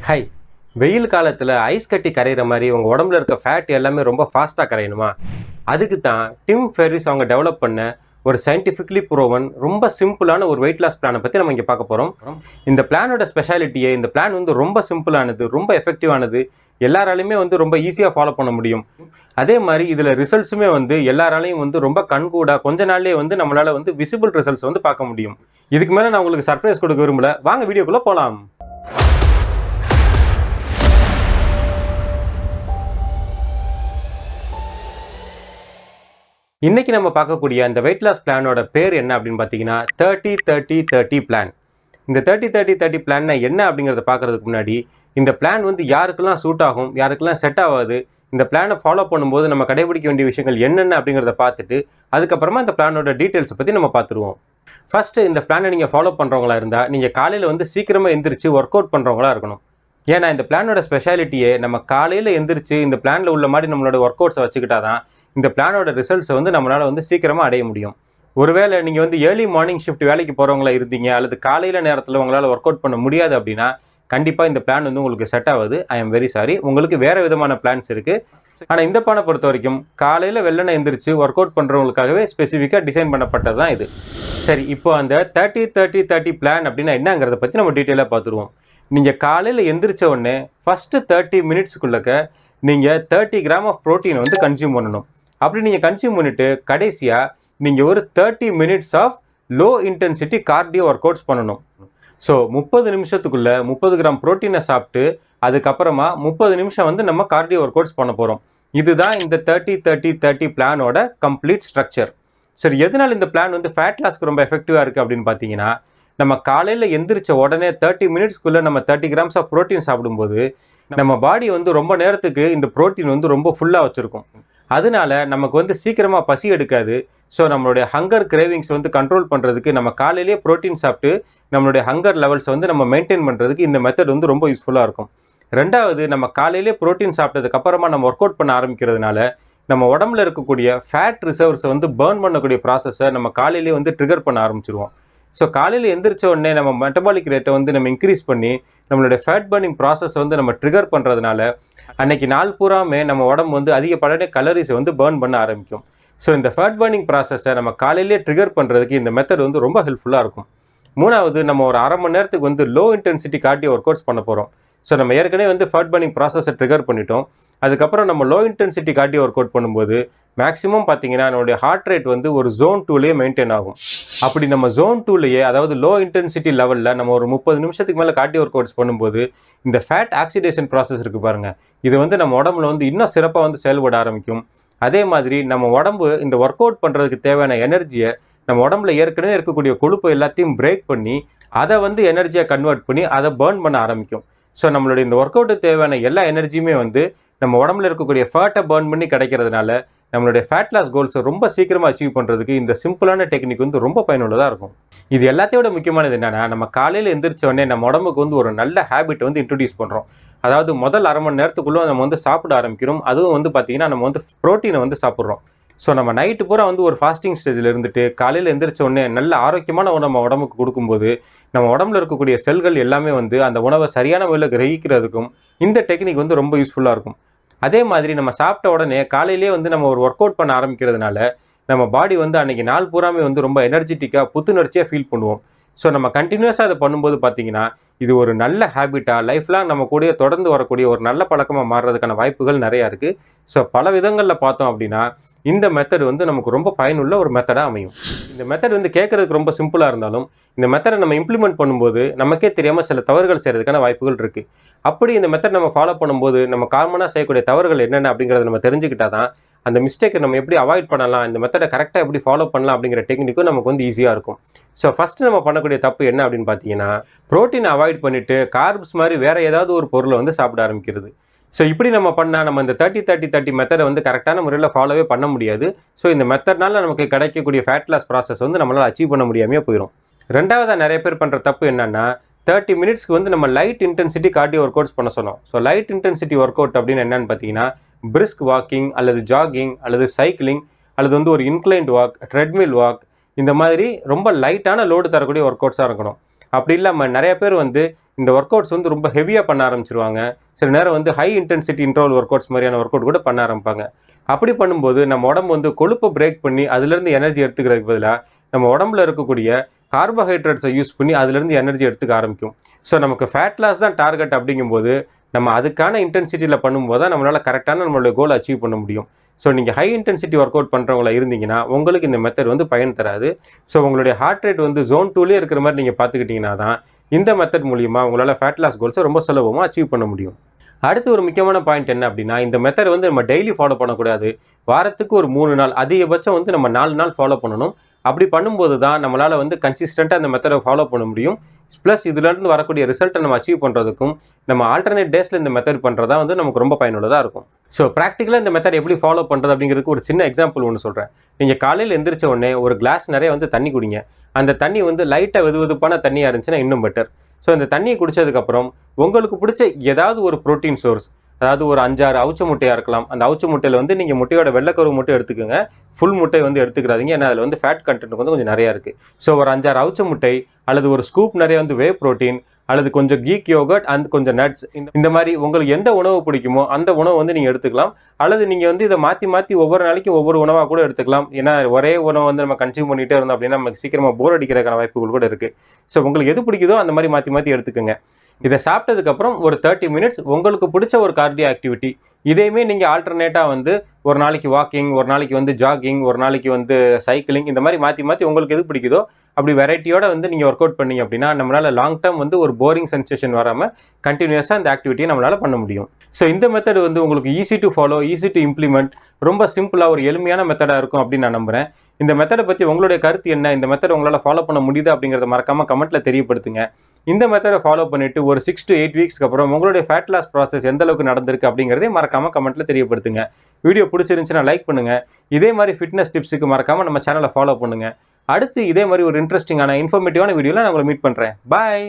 High, வெயில் காலத்தில் ice கட்டி கரைகிற மாதிரி உங்கள் உடம்புல இருக்க ஃபேட் எல்லாமே ரொம்ப ஃபாஸ்ட்டாக கரையணுமா? அதுக்கு தான் டிம் ஃபெர்ரிஸ் அவங்க டெவலப் பண்ண ஒரு சயின்டிஃபிக்லி ப்ரோவன் ரொம்ப சிம்பிளான ஒரு வெயிட் லாஸ் பிளானை பற்றி நம்ம இங்கே பார்க்க போகிறோம். இந்த பிளானோட ஸ்பெஷாலிட்டியே, இந்த பிளான் வந்து ரொம்ப சிம்பிளானது, ரொம்ப எஃபெக்டிவானது, எல்லாராலையுமே வந்து ரொம்ப ஈஸியாக ஃபாலோ பண்ண முடியும். அதே மாதிரி இதில் ரிசல்ட்ஸுமே வந்து எல்லாராலையும் வந்து ரொம்ப கண்கூடாக கொஞ்ச நாள்லேயே வந்து நம்மளால் வந்து விசிபிள் ரிசல்ட்ஸ் வந்து பார்க்க முடியும். இதுக்கு மேலே நான் உங்களுக்கு சர்ப்ரைஸ் கொடுக்க விரும்பல. வாங்க வீடியோக்குள்ளே போகலாம். இன்னைக்கு நம்ம பார்க்கக்கூடிய அந்த வெயிட் லாஸ் பிளானோட பேர் என்ன அப்படின்னு பார்த்தீங்கன்னா 30-30-30 பிளான். இந்த 30-30-30 பிளான் என்ன அப்படிங்கிறத பார்க்கறதுக்கு முன்னாடி, இந்த பிளான் வந்து யாருக்கெல்லாம் சூட் ஆகும், யாருக்கெல்லாம் செட் ஆகாது, இந்த பிளானை ஃபாலோ பண்ணும்போது நம்ம கடைபிடிக்க வேண்டிய விஷயங்கள் என்னென்ன அப்படிங்கிறத பார்த்துட்டு அதுக்கப்புறமா இந்த பிளானோட டீட்டெயில்ஸை பற்றி நம்ம பார்த்துருவோம். ஃபஸ்ட்டு இந்த பிளானை நீங்கள் ஃபாலோ பண்ணுறவங்களா இருந்தால் நீங்கள் காலையில் வந்து சீக்கிரமாக எந்திரிச்சு ஒர்க் அவுட் பண்ணுறவங்களா இருக்கணும். ஏன்னா இந்த பிளானோட ஸ்பெஷாலிட்டியே நம்ம காலையில் எந்திரிச்சு இந்த பிளானில் உள்ள மாதிரி நம்மளோட ஒர்க் அவுட்ஸை வச்சுக்கிட்டா தான் இந்த பிளானோட ரிசல்ட்ஸை வந்து நம்மளால் வந்து சீக்கிரமாக அடைய முடியும். ஒருவேளை நீங்கள் வந்து ஏர்லி மார்னிங் ஷிஃப்ட் வேலைக்கு போகிறவங்களா இருந்தீங்க, அல்லது காலையில் நேரத்தில் உங்களால் ஒர்க் அவுட் பண்ண முடியாது அப்படின்னா கண்டிப்பாக இந்த பிளான் வந்து உங்களுக்கு செட் ஆகுது. ஐ எம் வெரி சாரி, உங்களுக்கு வேறு விதமான பிளான்ஸ் இருக்குது. ஆனால் இந்த பிளானை பொறுத்த வரைக்கும் காலையில் வெள்ளனை எந்திரிச்சு ஒர்க் அவுட் பண்ணுறவங்களுக்காகவே ஸ்பெசிஃபிக்காக டிசைன் பண்ணப்பட்டது தான் இது. சரி, இப்போ அந்த 30-30-30 பிளான் அப்படின்னா என்னங்கிறத பற்றி நம்ம டீட்டெயிலாக பார்த்துருவோம். நீங்கள் காலையில் எந்திரிச்ச உடனே ஃபஸ்ட்டு 30 மினிட்ஸ்க்குள்ளக்க நீங்கள் 30 கிராம் ஆஃப் ப்ரோட்டீனை வந்து கன்சியூம் பண்ணணும். அப்படி நீங்கள் கன்சியூம் பண்ணிவிட்டு கடைசியாக நீங்கள் ஒரு 30 minutes of low intensity cardio workouts பண்ணணும். ஸோ 30 நிமிஷத்துக்குள்ளே 30 கிராம் ப்ரோட்டீனை சாப்பிட்டு அதுக்கப்புறமா 30 நிமிஷம் வந்து நம்ம கார்டியோ ஒர்க் அவுட்ஸ் பண்ண போகிறோம். இதுதான் இந்த 30-30-30 பிளானோட கம்ப்ளீட் ஸ்ட்ரக்சர். சரி, எதனால் இந்த பிளான் வந்து ஃபேட் லாஸ்க்கு ரொம்ப எஃபெக்டிவாக இருக்குது அப்படின்னு பார்த்தீங்கன்னா, நம்ம காலையில் எந்திரிச்ச உடனே 30 மினிட்ஸ்க்குள்ளே நம்ம 30 கிராம்ஸ் ஆஃப் ப்ரோட்டீன் சாப்பிடும்போது நம்ம பாடி வந்து ரொம்ப நேரத்துக்கு இந்த ப்ரோட்டீன் வந்து ரொம்ப ஃபுல்லாக வச்சுருக்கும். அதனால நமக்கு வந்து சீக்கிரமாக பசி எடுக்காது. ஸோ நம்மளுடைய ஹங்கர் கிரேவிங்ஸ் வந்து கண்ட்ரோல் பண்ணுறதுக்கு நம்ம காலையிலேயே ப்ரோட்டீன் சாப்பிட்டு நம்மளுடைய ஹங்கர் லெவல்ஸ் வந்து நம்ம மெயின்டைன் பண்ணுறதுக்கு இந்த மெத்தட் வந்து ரொம்ப யூஸ்ஃபுல்லாக இருக்கும். ரெண்டாவது, நம்ம காலையிலேயே ப்ரோட்டீன் சாப்பிட்டதுக்கப்புறமா நம்ம ஒர்க் அவுட் பண்ண ஆரம்பிக்கிறதுனால நம்ம உடம்புல இருக்கக்கூடிய ஃபேட் ரிசர்வ்ஸை வந்து பேர்ன் பண்ணக்கூடிய ப்ராசஸை நம்ம காலையிலேயே வந்து ட்ரிகர் பண்ண ஆரம்பிச்சிருவோம். ஸோ காலையில் எந்திரிச்ச உடனே நம்ம மெட்டபாலிக் ரேட்டை வந்து நம்ம இன்க்ரீஸ் பண்ணி நம்மளுடைய ஃபேட் பர்னிங் ப்ராசஸ் வந்து நம்ம ட்ரிகர் பண்ணுறதுனால அன்னைக்கு நாள் பூராமே நம்ம உடம்பு வந்து அதிகப்படியான கலரிஸை வந்து பேர்ன் பண்ண ஆரம்பிக்கும். ஸோ இந்த ஃபேட் பர்னிங் ப்ராசஸை நம்ம காலையிலேயே ட்ரிகர் பண்ணுறதுக்கு இந்த மெத்தட் வந்து ரொம்ப ஹெல்ப்ஃபுல்லாக இருக்கும். மூணாவது, நம்ம ஒரு அரை மணி நேரத்துக்கு வந்து low intensity cardio work outs பண்ண போகிறோம். ஸோ நம்ம ஏற்கனவே வந்து ஃபேட் பர்னிங் ப்ராசஸை ட்ரிகர் பண்ணிட்டோம். அதுக்கப்புறம் நம்ம low intensity cardio work out பண்ணும்போது மேக்ஸிமம் பார்த்தீங்கன்னா நம்மளுடைய ஹார்ட் ரேட் வந்து ஒரு ஜோன் 2லேயே மெயின்டைன் ஆகும். அப்படி நம்ம ஜோன் 2லேயே, அதாவது லோ இன்டென்சிட்டி லெவலில் நம்ம ஒரு 30 நிமிஷத்துக்கு மேலே கார்டியோ ஒர்க் அவுட்ஸ் பண்ணும்போது இந்த ஃபேட் ஆக்சிடேஷன் ப்ராசஸ் இருக்குது பாருங்கள், இது வந்து நம்ம உடம்புல வந்து இன்னும் சிறப்பாக வந்து செயல்பட ஆரம்பிக்கும். அதே மாதிரி நம்ம உடம்பு இந்த ஒர்க் அவுட் பண்ணுறதுக்கு தேவையான எனர்ஜியை நம்ம உடம்புல ஏற்கனவே இருக்கக்கூடிய கொழுப்பு எல்லாத்தையும் பிரேக் பண்ணி அதை வந்து எனர்ஜியாக கன்வெர்ட் பண்ணி அதை பேர்ன் பண்ண ஆரம்பிக்கும். ஸோ நம்மளுடைய இந்த ஒர்க் அவுட்டுக்கு தேவையான எல்லா எனர்ஜியுமே வந்து நம்ம உடம்புல இருக்கக்கூடிய ஃபேட்டை பேர்ன் பண்ணி கிடைக்கிறதுனால நம்மளுடைய ஃபேட் லாஸ் கோல்ஸை ரொம்ப சீக்கிரமாக அச்சீவ் பண்ணுறதுக்கு இந்த சிம்பிளான டெக்னிக் வந்து ரொம்ப பயனுள்ளதாக இருக்கும். இது எல்லாத்தையோட முக்கியமானது என்னென்னா, நம்ம காலையில் எந்திரிச்ச உடனே நம்ம உடம்புக்கு வந்து ஒரு நல்ல ஹேபிட் வந்து இன்ட்ரடியூஸ் பண்ணுறோம். அதாவது முதல் அரை மணி நேரத்துக்குள்ளே நம்ம வந்து சாப்பிட ஆரம்பிக்கிறோம். அதுவும் வந்து பார்த்திங்கன்னா நம்ம வந்து ப்ரோட்டீனை வந்து சாப்பிட்றோம். ஸோ நம்ம நைட்டு பூரா வந்து ஒரு ஃபாஸ்டிங் ஸ்டேஜில் இருந்துட்டு காலையில் எந்திரிச்ச உடனே நல்ல ஆரோக்கியமான உணவு நம்ம உடம்புக்கு கொடுக்கும்போது நம்ம உடம்புல இருக்கக்கூடிய செல்கள் எல்லாமே வந்து அந்த உணவை சரியான முறையில் கிரகிக்கிறதுக்கும் இந்த டெக்னிக் வந்து ரொம்ப யூஸ்ஃபுல்லாக இருக்கும். அதே மாதிரி நம்ம சாப்பிட்ட உடனே காலையிலேயே வந்து நம்ம ஒரு ஒர்க் அவுட் பண்ண ஆரம்பிக்கிறதுனால நம்ம பாடி வந்து அன்றைக்கி நாள் பூராமே வந்து ரொம்ப எனர்ஜெட்டிக்காக புத்துணர்ச்சியாக ஃபீல் பண்ணுவோம். ஸோ நம்ம கண்டினியூஸாக அதை பண்ணும்போது பார்த்திங்கன்னா இது ஒரு நல்ல ஹேபிட்டாக லைஃப்லாம் நம்ம கூட தொடர்ந்து வரக்கூடிய ஒரு நல்ல பழக்கமாக மாறுறதுக்கான வாய்ப்புகள் நிறையா இருக்குது. ஸோ பல விதங்களில் பார்த்தோம் அப்படின்னா இந்த மெத்தட் வந்து நமக்கு ரொம்ப பயனுள்ள ஒரு மெத்தடாக அமையும். இந்த மெத்தட் வந்து கேட்குறதுக்கு ரொம்ப சிம்பிளாக இருந்தாலும் இந்த மெத்தடை நம்ம இம்ப்ளிமெண்ட் பண்ணும்போது நமக்கே தெரியாமல் சில தவறுகள் செய்கிறதுக்கான வாய்ப்புகள் இருக்குது. அப்படி இந்த மெத்தட் நம்ம ஃபாலோ பண்ணும்போது நம்ம காமனாக செய்யக்கூடிய தவறுகள் என்னென்ன அப்படிங்கிறத நம்ம தெரிஞ்சுக்கிட்டா தான் அந்த மிஸ்டேக்கை நம்ம எப்படி அவாய்ட் பண்ணலாம், இந்த மெத்தடை கரெக்டாக எப்படி ஃபாலோ பண்ணலாம் அப்படிங்கிற டெக்னிக்கும் நமக்கு வந்து ஈஸியாக இருக்கும். ஸோ ஃபஸ்ட்டு நம்ம பண்ணக்கூடிய தப்பு என்ன அப்படின்னு பார்த்தீங்கன்னா, ப்ரோட்டீனை அவாய்ட் பண்ணிவிட்டு கார்ப்ஸ் மாதிரி வேறு ஏதாவது ஒரு பொருளை வந்து சாப்பிட ஆரம்பிக்கிறது. ஸோ இப்படி நம்ம பண்ணால் நம்ம இந்த 30-30-30 மெத்தடை வந்து கரெக்டான முறையில் ஃபாலோவே பண்ண முடியாது. ஸோ இந்த மெத்தட்னால நமக்கு கிடைக்கக்கூடிய ஃபேட் லாஸ் ப்ராசஸ் வந்து நம்மளால் அச்சீவ் பண்ண முடியாமே போயிடும். ரெண்டாவதாக நிறைய பேர் பண்ணுற தப்பு என்னென்னா, 30 மினிட்ஸ்க்கு வந்து நம்ம light intensity cardio work outs பண்ண சொன்னோம். So light intensity work out அப்படின்னு என்னென்னு பார்த்தீங்கன்னா, பிரிஸ்க் வாக்கிங் அல்லது ஜாகிங் அல்லது சைக்கிளிங் அல்லது வந்து ஒரு இன்க்ளைன்ட் வாக், ட்ரெட்மில் வாக், இந்த மாதிரி ரொம்ப லைட்டான லோடு தரக்கூடிய ஒர்க் அவுட்ஸாக இருக்கணும். அப்படி இல்லாமல் நிறைய பேர் வந்து இந்த ஒர்க் அவுட்ஸ் வந்து ரொம்ப ஹெவியாக பண்ண ஆரம்பிச்சிருவாங்க. சில நேரம் வந்து high intensity interval work outs மாதிரியான ஒர்க் அவுட் கூட பண்ண ஆரம்பிப்பாங்க. அப்படி பண்ணும்போது நம்ம உடம்பு வந்து கொழுப்பை பிரேக் பண்ணி அதுலேருந்து எனர்ஜி எடுத்துக்கிறதுக்கு பதிலாக நம்ம உடம்புல இருக்கக்கூடிய கார்போஹைட்ரேட்ஸை யூஸ் பண்ணி அதுலேருந்து எனர்ஜி எடுத்துக்க ஆரம்பிக்கும். ஸோ நமக்கு ஃபேட் லாஸ் தான் டார்கெட் அப்படிங்கும்போது நம்ம அதுக்கான இன்டென்சிட்டியில் பண்ணும்போது தான் நம்மளால் கரெக்டான நம்மளுடைய கோலை அச்சீவ் பண்ண முடியும். ஸோ நீங்கள் ஹை இன்டென்சிட்டி ஒர்க் அவுட் பண்ணுறவங்களா இருந்தீங்கன்னா உங்களுக்கு இந்த மெத்தட் வந்து பயன் தராது. ஸோ உங்களுடைய ஹார்ட் ரேட் வந்து ஜோன் 2லேயே இருக்கிற மாதிரி நீங்கள் பார்த்துக்கிட்டிங்கன்னா தான் இந்த மெத்தட் மூலிமா உங்களால் ஃபேட் லாஸ் கோல்ஸை ரொம்ப சுலபமாக அச்சீவ் பண்ண முடியும். அடுத்து ஒரு முக்கியமான பாயிண்ட் என்ன அப்படின்னா, இந்த மெத்தட் வந்து நம்ம டெய்லி ஃபாலோ பண்ணக்கூடாது. வாரத்துக்கு ஒரு 3 நாள், அதிகபட்சம் வந்து நம்ம 4 நாள் ஃபாலோ பண்ணணும். அப்படி பண்ணும்போது தான் நம்மளால் வந்து கன்சிஸ்டண்ட்டாக அந்த மெத்தடை ஃபாலோ பண்ண முடியும். ப்ளஸ் இதுலேருந்து வரக்கூடிய ரிசல்ட்டை நம்ம அச்சீவ் பண்ணுறதுக்கும் நம்ம ஆல்டர்னேட் டேஸில் இந்த மெத்தட் பண்ணுறதா வந்து நமக்கு ரொம்ப பயனுள்ளதாக இருக்கும். ஸோ ப்ராக்டிக்கலாக இந்த மெத்தட் எப்படி ஃபாலோ பண்ணுறது அப்படிங்கிறதுக்கு ஒரு சின்ன எக்ஸாம்பிள் ஒன்று சொல்கிறேன். நீங்கள் காலையில் எந்திரிச்ச உடனே ஒரு கிளாஸ் நிறைய வந்து தண்ணி குடிங்க. அந்த தண்ணி வந்து லைட்டாக வெதுவெதுப்பான தண்ணியாக இருந்துச்சுன்னா இன்னும் பெட்டர். ஸோ இந்த தண்ணியை குடித்ததுக்கப்புறம் உங்களுக்கு பிடிச்ச ஏதாவது ஒரு ப்ரோட்டீன் சோர்ஸ், அதாவது ஒரு 5-6 அவிச்ச முட்டையாக இருக்கலாம். அந்த அவிச்ச முட்டையில் வந்து நீங்கள் முட்டையோட வெள்ளைக்கருவு மட்டும் எடுத்துக்கோங்க. ஃபுல் முட்டை வந்து எடுத்துக்கிறாதீங்க, ஏன்னா அதில் வந்து ஃபேட் கண்டென்ட் வந்து கொஞ்சம் நிறையா இருக்குது. ஸோ ஒரு 5-6 அவிச்ச முட்டை அல்லது ஒரு ஸ்கூப் நிறைய வந்து வே ப்ரோட்டீன் அல்லது கொஞ்சம் கீக் யோகர்ட் அண்ட் கொஞ்சம் நட்ஸ், இந்த மாதிரி உங்களுக்கு எந்த உணவு பிடிக்குமோ அந்த உணவு வந்து நீங்கள் எடுத்துக்கலாம். அல்லது நீங்கள் வந்து இதை மாற்றி மாற்றி ஒவ்வொரு நாளைக்கும் ஒவ்வொரு உணவாக கூட எடுத்துக்கலாம். ஏன்னா ஒரே உணவு வந்து நம்ம கன்சியூம் பண்ணிகிட்டே இருந்தோம் அப்படின்னா நமக்கு சீக்கிரமாக போர் அடிக்கிறதுக்கான வாய்ப்புகள் கூட இருக்குது. ஸோ உங்களுக்கு எது பிடிக்குதோ அந்த மாதிரி மாற்றி மாற்றி எடுத்துக்கோங்க. இதை சாப்பிட்டதுக்கப்புறம் ஒரு 30 மினிட்ஸ் உங்களுக்கு பிடிச்ச ஒரு கார்டியோ ஆக்டிவிட்டி, இதையுமே நீங்கள் ஆல்டர்னேட்டாக வந்து ஒரு நாளைக்கு வாக்கிங், ஒரு நாளைக்கு வந்து ஜாகிங், ஒரு நாளைக்கு வந்து சைக்கிளிங், இந்த மாதிரி மாற்றி மாற்றி உங்களுக்கு எது பிடிக்குதோ அப்படி வெரைட்டியோட வந்து நீங்கள் ஒர்க் அவுட் பண்ணீங்க அப்படின்னா நம்மளால் லாங் டேர்ம் வந்து ஒரு போரிங் சென்சேஷன் வராமல் கண்டினியூஸாக இந்த ஆக்டிவிட்டியை நம்மளால் பண்ண முடியும். ஸோ இந்த மெத்தட் வந்து உங்களுக்கு easy to follow, easy to implement, ரொம்ப சிம்பிளாக ஒரு எளிமையான மெத்தடாக இருக்கும் அப்படின்னு நான் நம்புகிறேன். இந்த மெத்தடை பற்றி உங்களுடைய கருத்து என்ன, இந்த மெத்தட் உங்களால் ஃபாலோ பண்ண முடியுது அப்படிங்கிறத மறக்காமல் கமெண்ட்டில் தெரியப்படுத்துங்க. இந்த மெத்தடை ஃபாலோ பண்ணிவிட்டு ஒரு 6 to 8 வீக்ஸ்க்கு அப்புறம் உங்களுடைய ஃபேட் லாஸ் ப்ராசஸ் எந்த அளவுக்கு நடந்திருக்கு அப்படிங்கிறதே மறக்காமல் கமெண்ட்டில் தெரியப்படுத்துங்க. வீடியோ பிடிச்சிருந்துச்சுன்னா லைக் பண்ணுங்கள். இதே மாதிரி ஃபிட்னஸ் டிப்ஸுக்கு மறக்காமல் நம்ம சேனலை ஃபாலோ பண்ணுங்கள். அடுத்து இதே மாதிரி ஒரு இன்ட்ரெஸ்டிங்கான இன்ஃபர்மேட்டிவான வீடியோவில் நான் உங்களை மீட் பண்ணுறேன். பாய்.